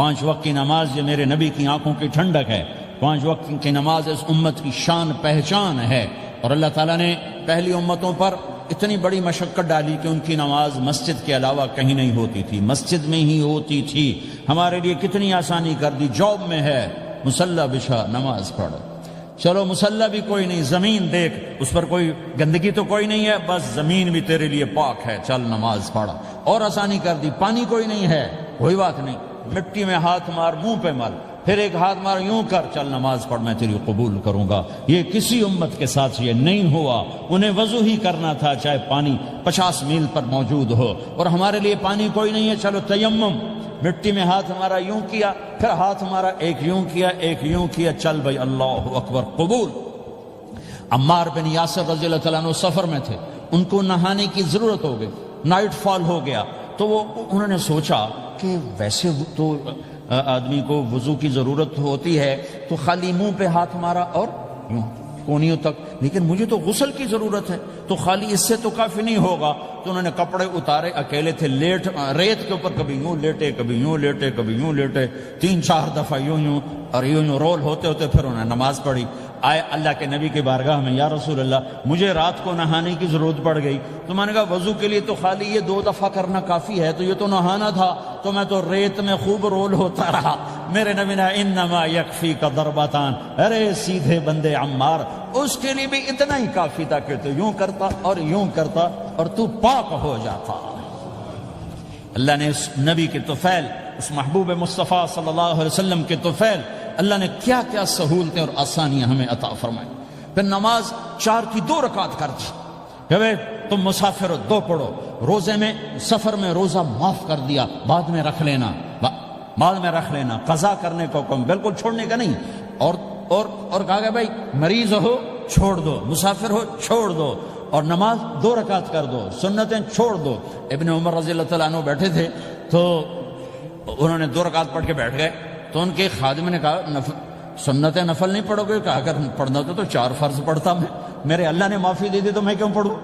5 وقت کی نماز یہ میرے نبی کی آنکھوں کی ٹھنڈک ہے، 5 وقت کی نماز اس امت کی شان پہچان ہے۔ اور اللہ تعالیٰ نے پہلی امتوں پر اتنی بڑی مشقت ڈالی کہ ان کی نماز مسجد کے علاوہ کہیں نہیں ہوتی تھی، مسجد میں ہی ہوتی تھی۔ ہمارے لیے کتنی آسانی کر دی، جاب میں ہے مصلی بچھا نماز پڑھ، چلو مصلی بھی کوئی نہیں، زمین دیکھ اس پر کوئی گندگی تو کوئی نہیں ہے، بس زمین بھی تیرے لیے پاک ہے، چل نماز پڑھ۔ اور آسانی کر دی، پانی کوئی نہیں ہے، کوئی بات نہیں، مٹی میں ہاتھ مار، منہ پہ مل، پھر ایک ہاتھ مار، یوں کر، چل نماز پڑھ، میں تیری قبول کروں گا۔ یہ کسی امت کے ساتھ یہ نہیں ہوا، انہیں وضو ہی کرنا تھا چاہے پانی 50 میل پر موجود ہو۔ اور ہمارے لیے پانی کوئی نہیں ہے، چلو تیمم، مٹی میں ہاتھ ہمارا یوں کیا، پھر ہاتھ ہمارا ایک یوں کیا، ایک یوں کیا، چل بھائی اللہ اکبر قبول۔ عمار بن یاسر رضی اللہ تعالیٰ عنہ سفر میں تھے، ان کو نہانے کی ضرورت ہو گئی، نائٹ فال ہو گیا، تو انہوں نے سوچا کہ ویسے تو آدمی کو وضو کی ضرورت ہوتی ہے تو خالی منہ پہ ہاتھ مارا اور یوں کونیوں تک، لیکن مجھے تو غسل کی ضرورت ہے، تو خالی اس سے تو کافی نہیں ہوگا۔ تو انہوں نے کپڑے اتارے، اکیلے تھے، ریت کے اوپر کبھی یوں لیٹے، کبھی یوں لیٹے، کبھی یوں لیٹے، 3-4 دفعہ یوں اور یوں رول ہوتے ہوتے پھر انہوں نے نماز پڑھی۔ آئے اللہ کے نبی کی بارگاہ میں، یا رسول اللہ مجھے رات کو نہانے کی ضرورت پڑ گئی، تو میں نے کہا وضو کے لیے تو خالی یہ 2 دفعہ کرنا کافی ہے، تو یہ تو نہانا تھا، تو میں تو ریت میں خوب رول ہوتا رہا۔ میرے نبی نے انما یکفیک ضربتان، ارے سیدھے بندے عمار، اس کے لیے بھی اتنا ہی کافی تھا کہ تو یوں کرتا اور یوں کرتا اور تو پاک ہو جاتا۔ اللہ نے اس نبی کے طفیل، اس محبوب مصطفیٰ صلی اللہ علیہ وسلم کے طفیل، اللہ نے کیا کیا سہولتیں اور آسانیاں ہمیں عطا فرمائیں۔ پھر نماز 4 کی 2 رکعت کر دی کہ بھئی تم مسافر ہو 2 پڑھو، روزے میں سفر میں روزہ معاف کر دیا، بعد میں رکھ لینا، بعد میں رکھ لینا، قضا کرنے کو حکم، بالکل چھوڑنے کا نہیں۔ اور کہا کہ بھائی مریض ہو چھوڑ دو، مسافر ہو چھوڑ دو، اور نماز 2 رکعت کر دو، سنتیں چھوڑ دو۔ ابن عمر رضی اللہ تعالیٰ عنہ بیٹھے تھے تو انہوں نے 2 رکعت پڑھ کے بیٹھ گئے، تو ان کے خادم نے کہا سنتیں نفل نہیں پڑھو گے؟ کہا اگر پڑھنا ہوتا تو 4 فرض پڑھتا میں، میرے اللہ نے معافی دے دی تو میں کیوں پڑھوں؟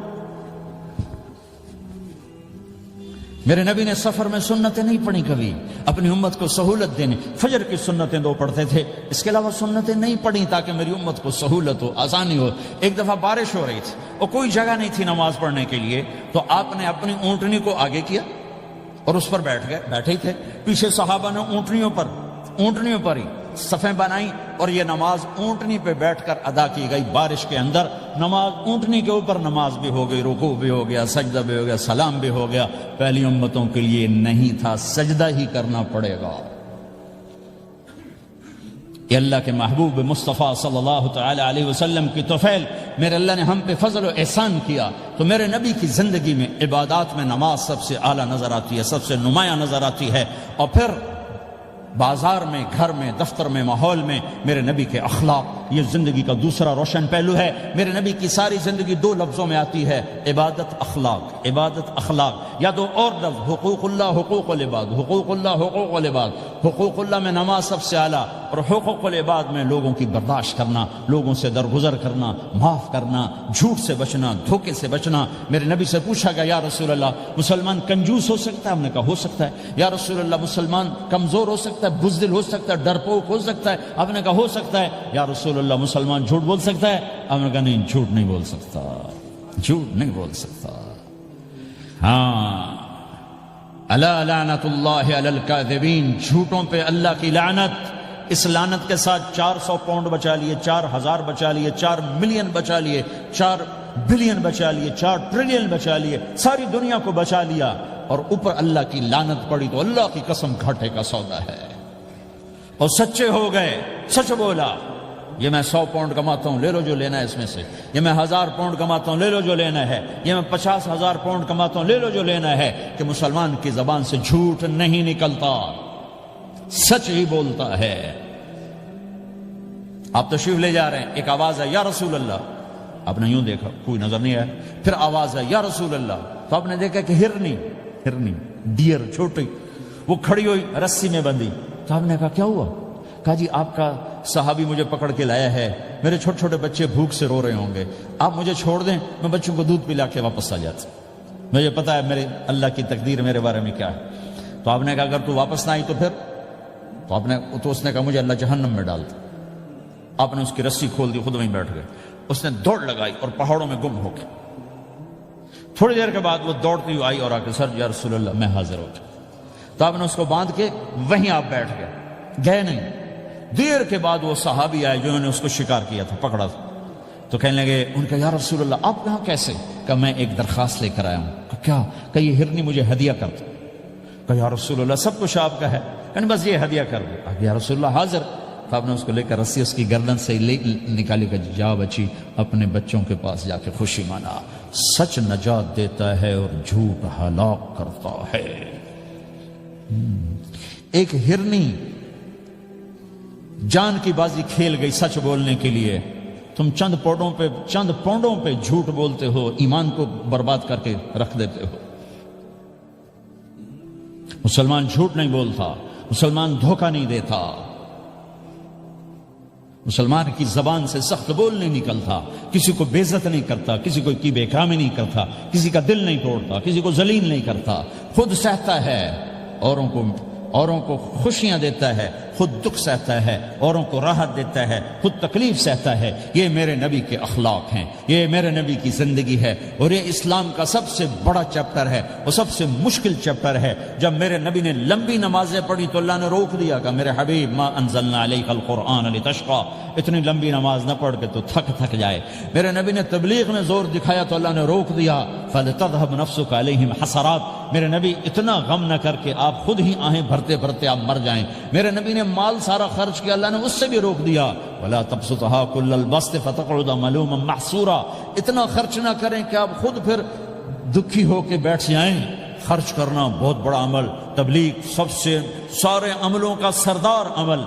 میرے نبی نے سفر میں سنتیں نہیں پڑھی کبھی، اپنی امت کو سہولت دینے، فجر کی سنتیں 2 پڑھتے تھے، اس کے علاوہ سنتیں نہیں پڑھی تاکہ میری امت کو سہولت ہو، آسانی ہو۔ ایک دفعہ بارش ہو رہی تھی اور کوئی جگہ نہیں تھی نماز پڑھنے کے لیے، تو آپ نے اپنی اونٹنی کو آگے کیا اور اس پر بیٹھ گئے، بیٹھے ہی تھے، پیچھے صحابہ نے اونٹنیوں پر ہی صفیں بنائیں، اور یہ نماز اونٹنی پہ بیٹھ کر ادا کی گئی بارش کے اندر۔ نماز اونٹنی کے اوپر نماز بھی ہو گئی، رکوع بھی ہو گیا، سجدہ بھی ہو گیا، سلام بھی ہو گیا۔ پہلی امتوں کے لیے نہیں تھا، سجدہ ہی کرنا پڑے گا۔ یہ اللہ کے محبوب مصطفیٰ صلی اللہ تعالی علیہ وسلم کی طفیل، میرے اللہ نے ہم پہ فضل و احسان کیا، تو میرے نبی کی زندگی میں عبادات میں نماز سب سے اعلیٰ نظر آتی ہے، سب سے نمایاں نظر آتی ہے۔ اور پھر بازار میں، گھر میں، دفتر میں، ماحول میں میرے نبی کے اخلاق، یہ زندگی کا دوسرا روشن پہلو ہے۔ میرے نبی کی ساری زندگی 2 لفظوں میں آتی ہے، عبادت اخلاق، عبادت اخلاق، یا 2 اور لفظ، حقوق اللہ حقوق العباد، حقوق اللہ حقوق العباد۔ حقوق اللہ میں نماز سب سے اعلیٰ، اور حقوق العباد میں لوگوں کی برداشت کرنا، لوگوں سے درگزر کرنا، معاف کرنا، جھوٹ سے بچنا، دھوکے سے بچنا۔ میرے نبی سے پوچھا گیا یا رسول اللہ مسلمان کنجوس ہو سکتا ہے؟ ہم نے کہا ہو سکتا ہے۔ یا رسول اللہ مسلمان کمزور ہو سکتا ہے، بزدل ہو سکتا ہے، ڈرپوک ہو سکتا ہے؟ آپ نے کہا ہو سکتا ہے۔ یا رسول اللہ مسلمان جھوٹ بول سکتا ہے؟ آپ نے کہا نہیں، جھوٹ نہیں بول سکتا، جھوٹ نہیں بول سکتا۔ ہاں، الا لعنت اللہ علی الکاذبین، جھوٹوں پہ اللہ کی لعنت۔ اس لعنت کے ساتھ 400 پاؤنڈ بچا لیے، 4000 بچا لیے، 4 ملین بچا لیے، 4 بلین بچا لیے، 4 ٹریلین بچا لیے، ساری دنیا کو بچا لیا، اور اوپر اللہ کی لعنت پڑی تو اللہ کی قسم گھاٹے کا سودا ہے۔ اور سچے ہو گئے، سچ بولا، یہ میں 100 پاؤنڈ کماتا ہوں، لے لو جو لینا ہے اس میں سے، یہ میں 1000 پاؤنڈ کماتا ہوں، لے لو جو لینا ہے، یہ میں 50,000 پاؤنڈ کماتا ہوں، لے لو جو لینا ہے۔ کہ مسلمان کی زبان سے جھوٹ نہیں نکلتا، سچ ہی بولتا ہے۔ آپ تشریف لے جا رہے ہیں، ایک آواز ہے یا رسول اللہ، آپ نے یوں دیکھا، کوئی نظر نہیں آیا، پھر آواز ہے یا رسول اللہ، تو آپ نے دیکھا کہ ہرنی ڈیر چھوٹی وہ کھڑی ہوئی، رسی میں بندھی، تو آپ نے کہا کیا ہوا؟ کہا جی آپ کا صحابی مجھے پکڑ کے لایا ہے، میرے چھوٹے چھوٹے بچے بھوک سے رو رہے ہوں گے، آپ مجھے چھوڑ دیں، میں بچوں کو دودھ پلا کے واپس آ جاتا، مجھے پتا ہے میرے اللہ کی تقدیر میرے بارے میں کیا ہے۔ تو آپ نے کہا اگر تو واپس نہ آئی تو پھر تو اس نے کہا مجھے اللہ جہنم میں ڈال دے. آپ نے اس کی رسی کھول دی, خود وہیں بیٹھ گئے. اس نے دوڑ لگائی اور پہاڑوں میں گم ہو گیا. تھوڑی دیر کے بعد وہ دوڑتی ہوئی آئی اور آ کے سر یا رسول اللہ میں حاضر ہو گیا. تو آپ نے اس کو باندھ کے وہیں آپ بیٹھ گئے نہیں. دیر کے بعد وہ صحابی آئے جنہوں نے اس کو شکار کیا تھا, پکڑا تھا. تو کہنے لگے, ان کا یا رسول اللہ آپ یہاں کیسے؟ کہ میں ایک درخواست لے کر آیا ہوں. کہ کیا؟ کہ یہ ہرنی مجھے ہدیہ کر دو. کہ یا رسول اللہ سب کچھ آپ کا ہے, کہ بس یہ ہدیہ کر دو. یا رسول اللہ حاضر. تو آپ نے اس کو لے کر رسی اس کی گردن سے نکالی کہ جا بچی اپنے بچوں کے پاس جا کے خوشی منا. سچ نجات دیتا ہے اور جھوٹ ہلاک کرتا ہے. ایک ہرنی جان کی بازی کھیل گئی سچ بولنے کے لیے. تم چند پونڈوں پہ جھوٹ بولتے ہو, ایمان کو برباد کر کے رکھ دیتے ہو. مسلمان جھوٹ نہیں بولتا, مسلمان دھوکہ نہیں دیتا, مسلمان کی زبان سے سخت بول نہیں نکلتا, کسی کو بے عزت نہیں کرتا, کسی کو کی بے اکرامی نہیں کرتا, کسی کا دل نہیں توڑتا, کسی کو ذلیل نہیں کرتا, خود سہتا ہے, اوروں کو خوشیاں دیتا ہے, خود دکھ سہتا ہے, اوروں کو راحت دیتا ہے, خود تکلیف سہتا ہے. یہ میرے نبی کے اخلاق ہیں, یہ میرے نبی کی زندگی ہے, اور یہ اسلام کا سب سے بڑا چیپٹر ہے, وہ سب سے مشکل چیپٹر ہے. جب میرے نبی نے لمبی نمازیں پڑھی تو اللہ نے روک دیا کہ میرے حبیب ما انزلنا علیک القرآن لتشقى, اتنی لمبی نماز نہ پڑھ کے تو تھک جائے. میرے نبی نے تبلیغ میں زور دکھایا تو اللہ نے روک دیا, فلتذهب نفسك علیہم حسرات. میرے نبی اتنا غم نہ کر کے آپ خود ہی آہیں بھرتے بھرتے آپ مر جائیں. میرے نبی نے مال سارا خرچ کیا, اللہ نے اس سے بھی روک دیا. ولا تبسطها كل البسط فتقعد ملوما محسورا. اتنا خرچ نہ کریں کہ آپ خود پھر دکھی ہو کے بیٹھ جائیں. خرچ کرنا بہت بڑا عمل, تبلیغ سب سے سارے عملوں کا سردار عمل.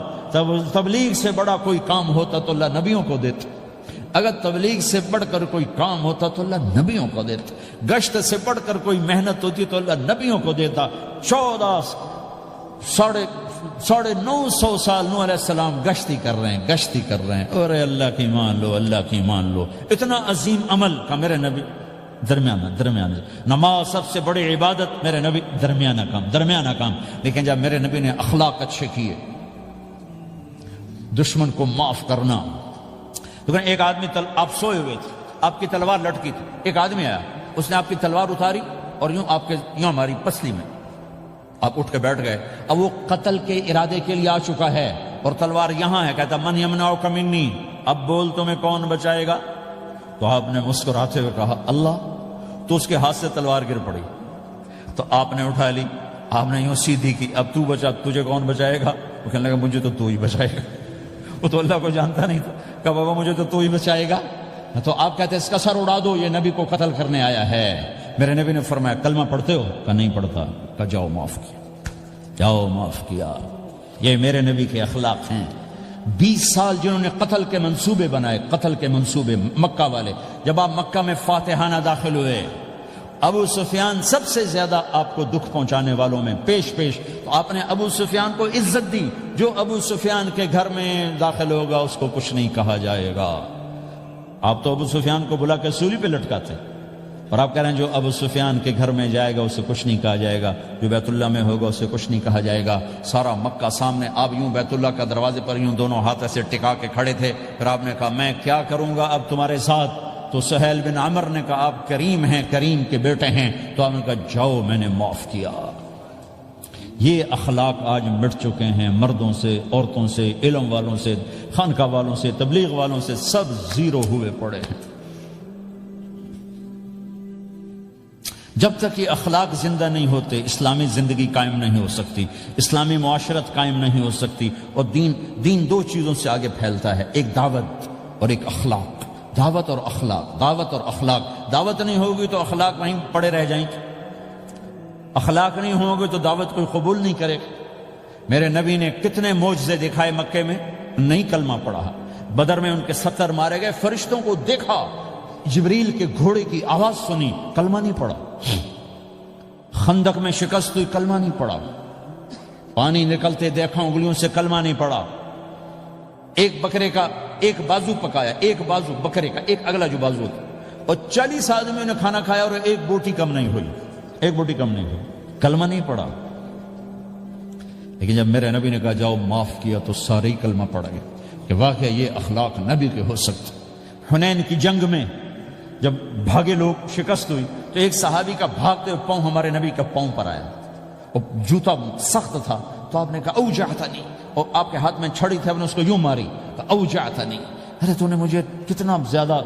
تبلیغ سے بڑا کوئی کام ہوتا تو اللہ نبیوں کو دیتا. اگر تبلیغ سے بڑھ کر کوئی کام ہوتا تو اللہ نبیوں کو دیتا. گشت سے بڑھ کر کوئی محنت ہوتی تو اللہ نبیوں کو دیتا. 950 سال نوح علیہ السلام گشتی کر رہے ہیں. اور اللہ کی مان لو, اللہ کی مان لو. اتنا عظیم عمل کا میرے نبی درمیانہ. نماز سب سے بڑی عبادت, میرے نبی درمیانہ کام. لیکن جب میرے نبی نے اخلاق اچھے کیے, دشمن کو معاف کرنا. لیکن ایک آدمی آپ سوئے ہوئے تھے, آپ کی تلوار لٹکی تھی, ایک آدمی آیا, اس نے آپ کی تلوار اتاری اور یوں ہماری پسلی میں. آپ اٹھ کے بیٹھ گئے. اب وہ قتل کے ارادے کے لیے آ چکا ہے اور تلوار یہاں ہے. کہتا من یمنعک منی, اب بول تمہیں کون بچائے گا؟ تو آپ نے مسکراتے ہوئے کہا اللہ. تو اس کے ہاتھ سے تلوار گر پڑی. تو آپ نے اٹھا لی, آپ نے یوں سیدھی کی, اب تو بچا, تجھے کون بچائے گا؟ وہ کہنے لگا مجھے تو ہی بچائے گا. وہ تو اللہ کو جانتا نہیں تھا. کہ بابا مجھے تو ہی بچائے گا. تو آپ کہتے ہیں اس کا سر اڑا دو, یہ نبی کو قتل کرنے آیا ہے. میرے نبی نے فرمایا کلمہ پڑھتے ہو؟ کہ نہیں پڑھتا. کہ جاؤ معاف کیا. یہ میرے نبی کے اخلاق ہیں. 20 سال جنہوں نے قتل کے منصوبے بنائے, مکہ والے. جب آپ مکہ میں فاتحانہ داخل ہوئے, ابو سفیان سب سے زیادہ آپ کو دکھ پہنچانے والوں میں پیش. تو آپ نے ابو سفیان کو عزت دی. جو ابو سفیان کے گھر میں داخل ہوگا اس کو کچھ نہیں کہا جائے گا. آپ تو ابو سفیان کو بلا کے سولی پہ لٹکاتے, اور آپ کہہ رہے ہیں جو ابو سفیان کے گھر میں جائے گا اسے کچھ نہیں کہا جائے گا, جو بیت اللہ میں ہوگا اسے کچھ نہیں کہا جائے گا. سارا مکہ سامنے, آپ یوں بیت اللہ کا دروازے پر یوں دونوں ہاتھ ایسے ٹکا کے کھڑے تھے. پھر آپ نے کہا میں کیا کروں گا اب تمہارے ساتھ؟ تو سہیل بن عمر نے کہا آپ کریم ہیں, کریم کے بیٹے ہیں. تو آپ نے کہا جاؤ میں نے معاف کیا. یہ اخلاق آج مٹ چکے ہیں. مردوں سے, عورتوں سے, علم والوں سے, خانقاہ والوں سے, تبلیغ والوں سے, سب زیرو ہوئے پڑے ہیں. جب تک یہ اخلاق زندہ نہیں ہوتے اسلامی زندگی قائم نہیں ہو سکتی, اسلامی معاشرت قائم نہیں ہو سکتی. اور دین دو چیزوں سے آگے پھیلتا ہے, ایک دعوت اور ایک اخلاق. دعوت اور اخلاق. دعوت نہیں ہوگی تو اخلاق وہیں پڑے رہ جائیں گے. اخلاق نہیں ہوں گے تو دعوت کوئی قبول نہیں کرے. میرے نبی نے کتنے معجزے دکھائے مکے میں, نہیں کلمہ پڑھا. بدر میں ان کے 70 مارے گئے, فرشتوں کو دیکھا, جبریل کے گھوڑے کی آواز سنی, کلمہ نہیں پڑھا. خندق میں شکست ہوئی, کلمہ نہیں پڑھا. پانی نکلتے دیکھا انگلیوں سے, کلمہ نہیں پڑھا. ایک بکرے کا ایک بازو پکایا, ایک بازو بکرے کا, ایک اگلا جو بازو تھا, اور 40 آدمیوں نے کھانا کھایا اور ایک بوٹی کم نہیں ہوئی, کلمہ نہیں پڑھا. لیکن جب میرے نبی نے کہا جاؤ معاف کیا تو سارے ہی کلمہ پڑ گئے کہ واقعہ یہ اخلاق نبی کے ہو سکتے۔ حنین کی جنگ میں جب بھاگے لوگ، شکست ہوئی، تو ایک صحابی کا بھاگتے ہوئے پاؤں ہمارے نبی کا پاؤں پر آیا، اور جوتا سخت تھا، تو آپ نے کہا اوجعتنی، اور آپ کے ہاتھ میں چھڑی تھی، آپ نے اس کو یوں ماری تو اوجعتنی، ارے تو نے مجھے کتنا زیادہ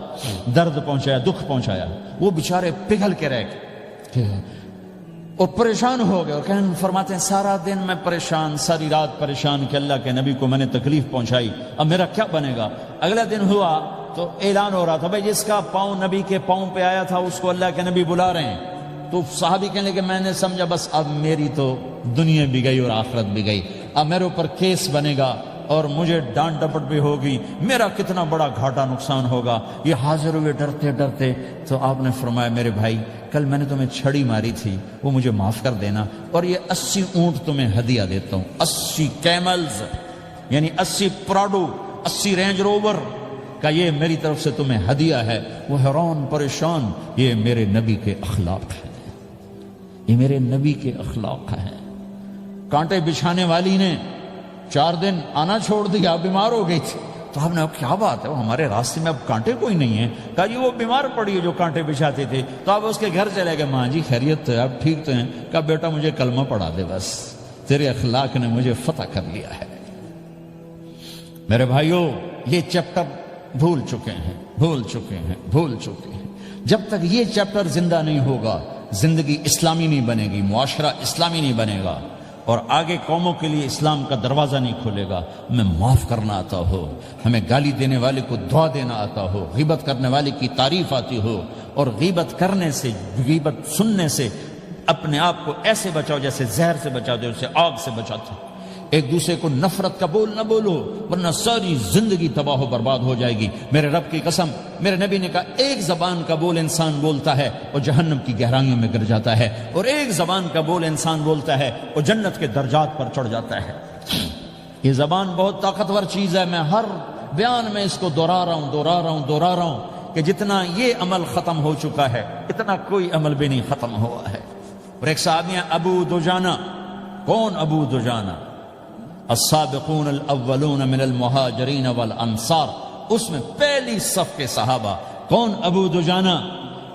درد پہنچایا، دکھ پہنچایا۔ وہ بیچارے پگھل کے رہ گئے اور پریشان ہو گئے، اور فرماتے ہیں سارا دن میں پریشان، ساری رات پریشان کہ اللہ کے نبی کو میں نے تکلیف پہنچائی، اب میرا کیا بنے گا۔ اگلا دن ہوا تو اعلان ہو رہا تھا، بھائی جس کا پاؤں نبی کے پاؤں پہ آیا تھا اس کو اللہ کے نبی بلا رہے ہیں۔ تو صحابی کہنے لگے میں نے سمجھا بس اب میری تو دنیا بھی گئی اور آخرت بھی گئی، اب میرے اوپر کیس بنے گا اور مجھے ڈانٹ ڈپٹ بھی ہوگی، میرا کتنا بڑا گھاٹا نقصان ہوگا۔ یہ حاضر ہوئے ڈرتے ڈرتے، تو آپ نے فرمایا میرے بھائی کل میں نے تمہیں چھڑی ماری تھی، وہ مجھے معاف کر دینا، اور یہ 80 اونٹ تمہیں ہدیہ دیتا ہوں، 80 کیملز یعنی 80 پراڈو، 80 رینج روور کا یہ میری طرف سے تمہیں ہدیہ ہے۔ وہ حیران پریشان، یہ میرے نبی کے اخلاق ہیں، یہ میرے نبی کے اخلاق ہیں۔ کانٹے بچھانے والی نے 4 دن آنا چھوڑ دیا، بیمار ہو گئی تھی، تو ہم نے کیا بات ہے، وہ ہمارے راستے میں اب کانٹے کوئی نہیں ہے، کہا جی وہ بیمار پڑی ہے جو کانٹے بچھاتے تھے، تو آپ اس کے گھر چلے گئے، ماں جی خیریت تو ہے، آپ ٹھیک تو ہیں؟ کہا بیٹا مجھے کلمہ پڑھا دے، بس تیرے اخلاق نے مجھے فتح کر لیا ہے۔ میرے بھائیوں یہ چیپٹر بھول چکے ہیں، بھول چکے ہیں، بھول چکے ہیں۔ جب تک یہ چیپٹر زندہ نہیں ہوگا زندگی اسلامی نہیں بنے گی، معاشرہ اسلامی نہیں بنے گا، اور آگے قوموں کے لیے اسلام کا دروازہ نہیں کھلے گا۔ ہمیں معاف کرنا آتا ہو، ہمیں گالی دینے والے کو دعا دینا آتا ہو، غیبت کرنے والے کی تعریف آتی ہو، اور غیبت کرنے سے، غیبت سننے سے اپنے آپ کو ایسے بچاؤ جیسے زہر سے بچاتے ہو، اسے آگ سے بچاتے ہو۔ ایک دوسرے کو نفرت کا بول نہ بولو، ورنہ ساری زندگی تباہ و برباد ہو جائے گی۔ میرے رب کی قسم، میرے نبی نے کہا ایک زبان کا بول انسان بولتا ہے اور جہنم کی گہرائیوں میں گر جاتا ہے، اور ایک زبان کا بول انسان بولتا ہے اور جنت کے درجات پر چڑھ جاتا ہے۔ یہ زبان بہت طاقتور چیز ہے، میں ہر بیان میں اس کو دہرا رہا ہوں کہ جتنا یہ عمل ختم ہو چکا ہے اتنا کوئی عمل بھی نہیں ختم ہوا ہے۔ اور ایک صحابی ہیں ابو دجانہ۔ کون ابو دجانہ؟ السابقون الاولون من المہاجرین والانصار، اس میں پہلی صف کے صحابہ۔ کون ابو دجانہ؟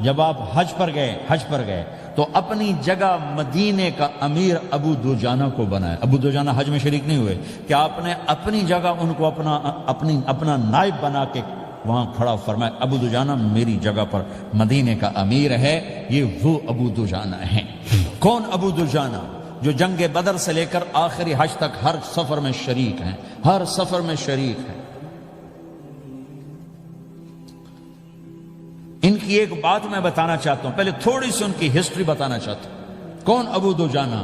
جب آپ حج پر گئے تو اپنی جگہ مدینے کا امیر ابو دجانہ کو بنایا۔ ابو دجانہ حج میں شریک نہیں ہوئے کہ آپ نے اپنی جگہ ان کو اپنا نائب بنا کے وہاں کھڑا فرمایا ابو دجانہ میری جگہ پر مدینے کا امیر ہے، یہ وہ ابو دجانہ ہیں۔ کون ابو دجانہ؟ جو جنگ بدر سے لے کر آخری حج تک ہر سفر میں شریک ہیں، ہر سفر میں شریک ہیں۔ ان کی ایک بات میں بتانا چاہتا ہوں، پہلے تھوڑی سی ان کی ہسٹری بتانا چاہتا ہوں۔ کون ابو دجانہ؟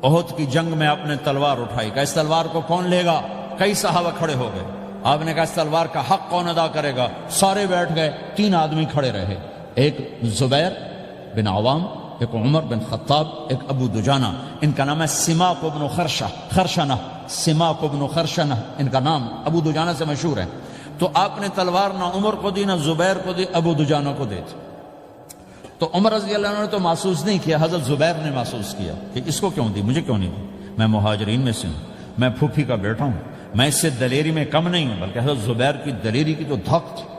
احد کی جنگ میں آپ نے تلوار اٹھائی، کہ اس تلوار کو کون لے گا؟ کئی صحابہ کھڑے ہو گئے، آپ نے کہا اس تلوار کا حق کون ادا کرے گا؟ سارے بیٹھ گئے، 3 آدمی کھڑے رہے، ایک زبیر بن عوام، ایک عمر بن خطاب، ایک ابو دجانہ۔ ان کا نام ہے سماک بن خرشنہ، سماک بن خرشنہ ان کا نام ابو دجانہ سے مشہور ہے۔ تو آپ نے تلوار نہ عمر کو دی، نہ زبیر کو دی، ابو دجانہ کو دی تھی۔ تو عمر رضی اللہ عنہ نے تو محسوس نہیں کیا، حضرت زبیر نے محسوس کیا کہ اس کو کیوں دی، مجھے کیوں نہیں دی؟ میں مہاجرین میں سے ہوں، میں پھوپھی کا بیٹا ہوں، میں اس سے دلیری میں کم نہیں ہوں۔ بلکہ حضرت زبیر کی دلیری کی تو دھک تھی،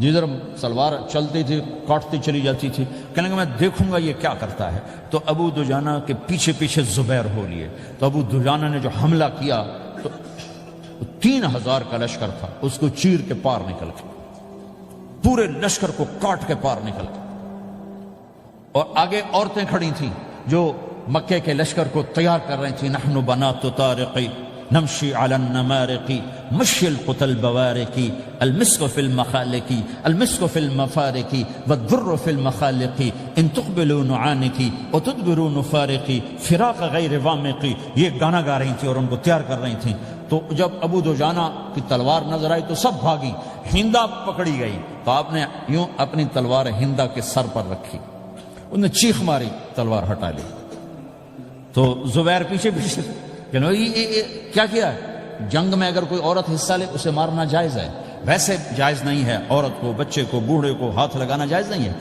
جدھر سلوار چلتی تھی کاٹتی چلی جاتی تھی، کہنے لگا میں دیکھوں گا یہ کیا کرتا ہے۔ تو ابو دجانہ کے پیچھے پیچھے زبیر ہو لیے۔ تو ابو دجانہ نے جو حملہ کیا تو 3000 کا لشکر تھا، اس کو چیر کے پار نکل کے، پورے لشکر کو کاٹ کے پار نکل کے، اور آگے عورتیں کھڑی تھیں جو مکے کے لشکر کو تیار کر رہی تھیں۔ نحن بنات طارقی نمشی علی النمارقی مشی القتل بوارقی المسک فی المخالقی المسک فی المفارقی والذر فی المخالقی ان تقبلوا نعانقی وتدبروا نفارقی فراق غیر وامقی۔ یہ گانا گا رہی تھیں اور ان کو تیار کر رہی تھیں۔ تو جب ابو دجانہ کی تلوار نظر آئی تو سب بھاگی، ہندا پکڑی گئی، تو آپ نے یوں اپنی تلوار ہندا کے سر پر رکھی، انہوں نے چیخ ماری، تلوار ہٹا لی۔ تو زبیر پیچھے پیچھے کہ کیا کیا ہے؟ جنگ میں اگر کوئی عورت حصہ لے اسے مارنا جائز ہے، ویسے جائز نہیں ہے، عورت کو، بچے کو، بوڑھے کو ہاتھ لگانا جائز نہیں ہے۔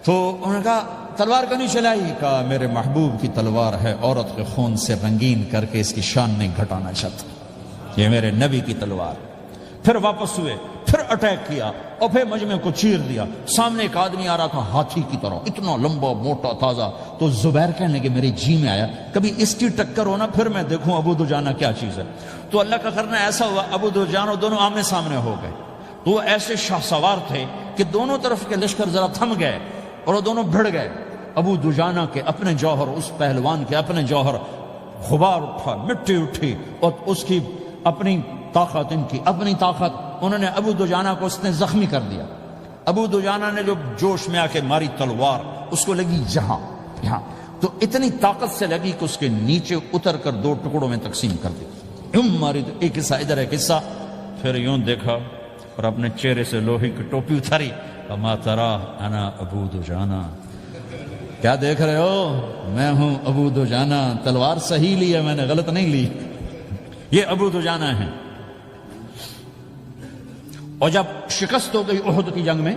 تو انہوں نے کہا تلوار کیوں نہیں چلائی؟ کہا میرے محبوب کی تلوار ہے، عورت کے خون سے رنگین کر کے اس کی شان نہیں گھٹانا چاہتا، یہ میرے نبی کی تلوار۔ پھر واپس ہوئے، پھر اٹیک کیا اور پھر مجمع کو چیر دیا۔ سامنے ایک آدمی آ رہا تھا ہاتھی کی طرح، اتنا لمبا موٹا تازہ، تو زبیر کہنے لگے میرے جی میں آیا کبھی اس کی ٹکر ہونا پھر میں دیکھوں ابو دجانہ کیا چیز ہے۔ تو اللہ کا کرنا ایسا ہوا ابو دجانہ دونوں آمنے سامنے ہو گئے، تو وہ ایسے شاہ سوار تھے کہ دونوں طرف کے لشکر ذرا تھم گئے اور وہ دونوں بھڑ گئے۔ ابو دجانہ کے اپنے جوہر، اس پہلوان کے اپنے جوہر، غبار اٹھا، مٹی اٹھی، اور اس کی اپنی طاقت، ان کی اپنی طاقت، انہوں نے ابو دجانہ کو اس نے زخمی کر دیا۔ ابو دجانہ نے جو جوش میں آ کے ماری تلوار، اس کو لگی یہاں، تو اتنی طاقت سے لگی کہ اس کے نیچے اتر کر دو ٹکڑوں میں تقسیم کر دی۔ یوں ماری، ایک حصہ ادھر ایک حصہ، پھر یوں دیکھا اور اپنے چہرے سے لوہے کی ٹوپی اتاری، اما ترا انا ابو دجانہ، کیا دیکھ رہے ہو؟ میں ہوں ابو دجانہ، تلوار صحیح لی ہے میں نے، غلط نہیں لی، یہ ابو دجانہ ہیں۔ اور جب شکست ہو گئی احد کی جنگ میں،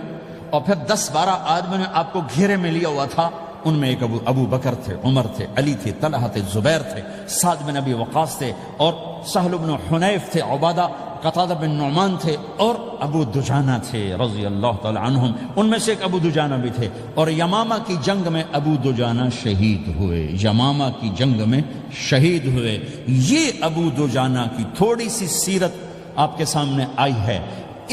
اور پھر 10-12 آدمی نے آپ کو گھیرے میں لیا ہوا تھا، ان میں ایک ابو بکر تھے، عمر تھے، علی تھے، طلحہ تھے، زبیر تھے، سعد بن ابی وقاص تھے، اور سہل بن حنیف تھے، عبادہ قتادہ بن نعمان تھے، اور ابو دجانہ تھے رضی اللہ تعالی عنہم، ان میں سے ایک ابو دجانہ بھی تھے۔ اور یمامہ کی جنگ میں ابو دجانہ شہید ہوئے، یمامہ کی جنگ میں شہید ہوئے۔ یہ ابو دجانہ کی تھوڑی سی سیرت آپ کے سامنے آئی ہے۔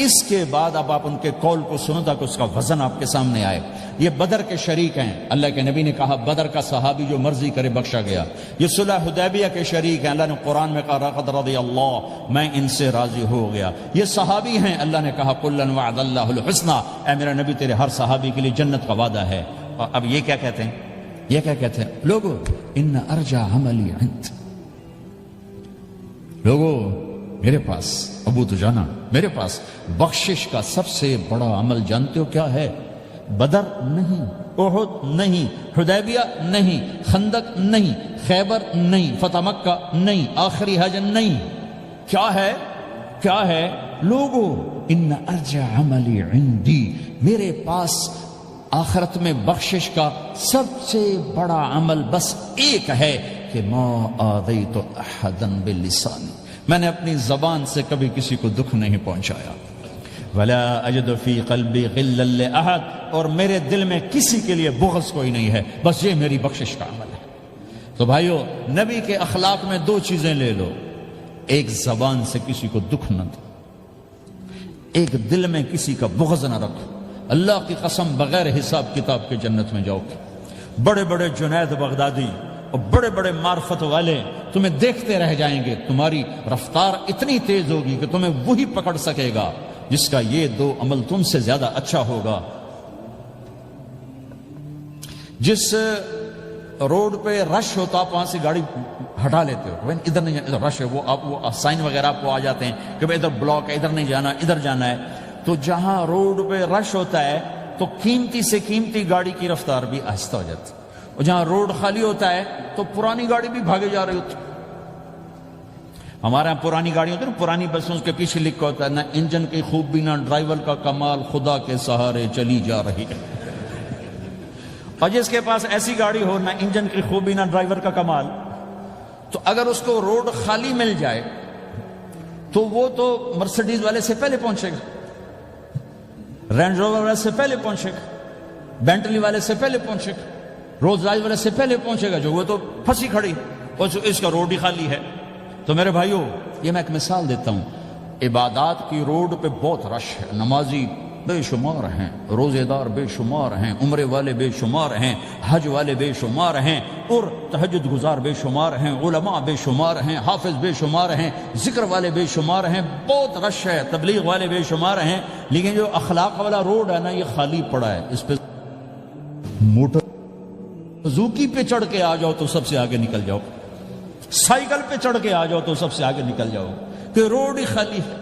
اس کے بعد اب آپ ان کے قول کو سنو تاکہ اس کا وزن آپ کے سامنے آئے۔ یہ بدر کے شریک ہیں، اللہ کے نبی نے کہا بدر کا صحابی جو مرضی کرے بخشا گیا۔ یہ صلح حدیبیہ کے شریک ہیں، اللہ نے قرآن میں کہا لقد رضی اللہ، میں ان سے راضی ہو گیا۔ یہ صحابی ہیں، اللہ نے کہا کلا وعد اللہ الحسنی، اے میرا نبی تیرے ہر صحابی کے لیے جنت کا وعدہ ہے۔ اور اب یہ کیا کہتے ہیں؟ یہ کیا کہتے ہیں لوگو؟ ان ارجع عملی عند، لوگو میرے پاس، ابو دجانہ میرے پاس بخشش کا سب سے بڑا عمل جانتے ہو کیا ہے؟ بدر نہیں، احد نہیں، حدیبیہ نہیں، خندق نہیں، خیبر نہیں، فتح مکہ نہیں، آخری حج نہیں، کیا ہے؟ کیا ہے لوگو؟ ان ارجع عملی عندی، میرے پاس آخرت میں بخشش کا سب سے بڑا عمل بس ایک ہے کہ ما آذیت احدا بلسانی، میں نے اپنی زبان سے کبھی کسی کو دکھ نہیں پہنچایا۔ ولا اجد فی قلبی غلا لاحد، اور میرے دل میں کسی کے لیے بغض کوئی نہیں ہے، بس یہ میری بخشش کا عمل ہے۔ تو بھائیو، نبی کے اخلاق میں دو چیزیں لے لو، ایک زبان سے کسی کو دکھ نہ دو، ایک دل میں کسی کا بغض نہ رکھو۔ اللہ کی قسم بغیر حساب کتاب کے جنت میں جاؤ گے۔ بڑے بڑے جنید بغدادی اور بڑے بڑے معرفت والے تمہیں دیکھتے رہ جائیں گے، تمہاری رفتار اتنی تیز ہوگی کہ تمہیں وہی پکڑ سکے گا جس کا یہ دو عمل تم سے زیادہ اچھا ہوگا۔ جس روڈ پہ رش ہوتا آپ وہاں سے گاڑی ہٹا لیتے ہو، ادھر نہیں جانا، ادھر رش ہے، وہ سائن وغیرہ آپ کو آ جاتے ہیں کہ ادھر بلاک ہے، ادھر نہیں جانا، ادھر جانا ہے۔ تو جہاں روڈ پہ رش ہوتا ہے تو قیمتی سے قیمتی گاڑی کی رفتار بھی آہستہ ہو جاتی ہے، اور جہاں روڈ خالی ہوتا ہے تو پرانی گاڑی بھی بھاگے جا رہی ہوتی ہے۔ ہمارے یہاں پرانی گاڑی ہوتی ہے نا، پرانی بسوں کے پیچھے لکھا ہوتا ہے نہ انجن کی خوبی نہ ڈرائیور کا کمال، خدا کے سہارے چلی جا رہی ہے۔ اور جس کے پاس ایسی گاڑی ہو، نہ انجن کی خوبی نہ ڈرائیور کا کمال، تو اگر اس کو روڈ خالی مل جائے تو وہ تو مرسیڈیز والے سے پہلے پہنچے گا، رینج روور والے سے پہلے پہنچے گا، بینٹلی والے سے پہلے پہنچے گا، رولز رائس والے سے پہلے پہنچے گا، جو وہ تو پھنسی کھڑی اور اس کا روڈ ہی خالی ہے۔ تو میرے بھائیو، یہ میں ایک مثال دیتا ہوں، عبادات کی روڈ پہ بہت رش ہے، نمازی بے شمار ہیں، روزے دار بے شمار ہیں، عمرے والے بے شمار ہیں، حج والے بے شمار ہیں، اور تہجد گزار بے شمار ہیں، علماء بے شمار ہیں، حافظ بے شمار ہیں، ذکر والے بے شمار ہیں، بہت رش ہے، تبلیغ والے بے شمار ہیں، لیکن جو اخلاق والا روڈ ہے نا، یہ خالی پڑا ہے۔ اس پہ موٹر زوکی پہ چڑھ کے آ جاؤ تو سب سے آگے نکل جاؤ، سائیکل پہ چڑھ کے آ جاؤ تو سب سے آگے نکل جاؤ، کہ روڈ ہی خالی ہے،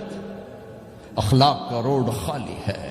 اخلاق کا روڈ خالی ہے۔